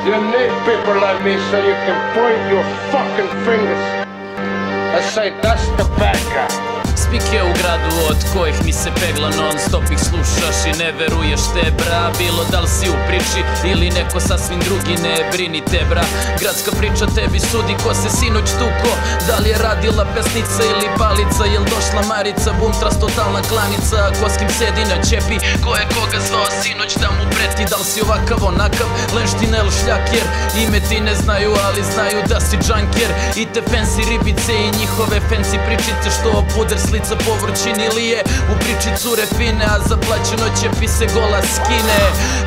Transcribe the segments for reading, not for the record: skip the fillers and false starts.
You need people like me so you can point your fucking fingers and say that's the bad guy. Spike u gradu od kojih mi se pegla non stop ih slušaš i ne veruješ te bra. Bilo da li si u priči ili neko sasvim drugi, ne brini te bra. Gradska priča tebi sudi ko se sinoć tuko, da li je radila pesnica ili palica, jel došla Marica, bumtras totalna klanica, ko s kim sedi na ćepi, ko je koga zvao sinoć da mu preti, da li si ovakav onakav, lenština ili šljaker, ime ti ne znaju ali znaju da si džanker. I te fancy ribice i njihove fancy pričice što puder slica povrćini lije, u priči cure fine, a za plaćeno ćepi se gola skine.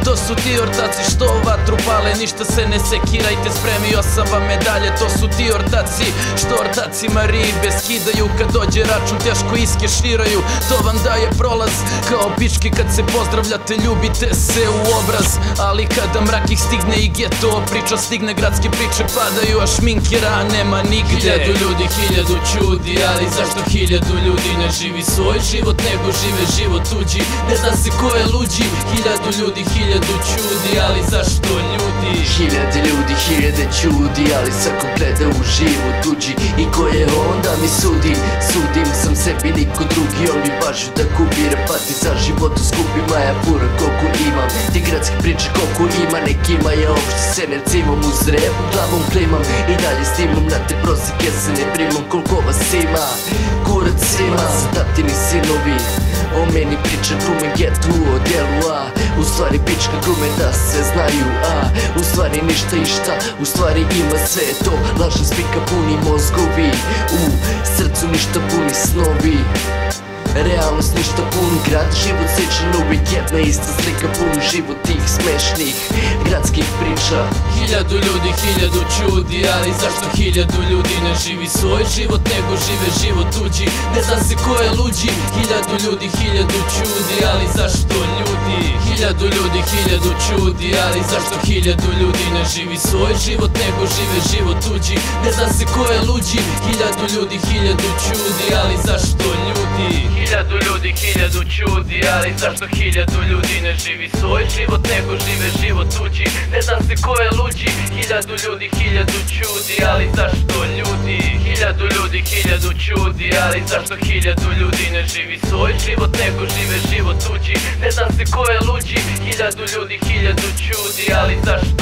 To su ti ortaci što vatru pale, ništa se ne sekirajte, spremio sam vam medalje. To su ti ortaci što ortacima ribe skidaju, kad dođe račun teško iskeširaju. To vam daje prolaz kao pički kad se pozdravljate, ljubite se u obraz. Ali kada mrak ih stigne i geto priča stigne, gradske priče padaju, a šminkera nema nigde. Hiljadu ljudi, hiljadu čudi, ali zašto hiljadu ljudi ne živi svoj život, nego žive život tuđi? Ne zna se ko je luđi. Hiljadu ljudi, hiljadu čudi, ali zašto ljudi? Hiljade ljudi, hiljade čudi, ali svako gleda u život tuđi. I ko je on da mi sudi? Sudim sam sebi, niko drugi. On mi bažu da kubira, pati za životu skupi maja pura koliko imam. Ti gradski priče koliko ima, nekima ja uopšte se ne cimam, uz rep glavom klimam i dalje snimam na te proseke se ne primam. Koliko vas ima, kurac svima su tatini sinovi, o meni priča glume getu o delu, a u stvari pička glume da se znaju, a u stvari ništa išta, u stvari ima sve to, lažna spika puni mozgovi, u srcu ništa puni snovi. Realnost ništa puni grad, život sličan uvijek jedna ista slika, puni život tih smešnih gradskih priča. Hiljadu ljudi, hiljadu čudi, ali zašto hiljadu ljudi ne živi svoj život, nego žive život tuđi? Ne zna se ko je luđi. Hiljadu ljudi, hiljadu čudi, ali zašto ljudi? Hiljadu ljudi, hiljadu čudi, ali zašto hiljadu ljudi ne živi svoj život, nego žive život tuđi? Ne zna se ko je luđi. Hiljadu ljudi, hiljadu čudi, ali zašto ljudi? Hiljadu ljudi, hiljadu čudi, ali zašto hiljadu ljudi ne živi svoj život, nego žive život tuđi? Ne znam se ko je luđi. Hiljadu ljudi, hiljadu čudi, ali zašto ljudi? Hiljadu ljudi, hiljadu čudi, ali zašto hiljadu ljudi ne živi svoj život, nego žive život tuđi? Ne znam se ko je luđi. Hiljadu ljudi, hiljadu čudi, ali zašto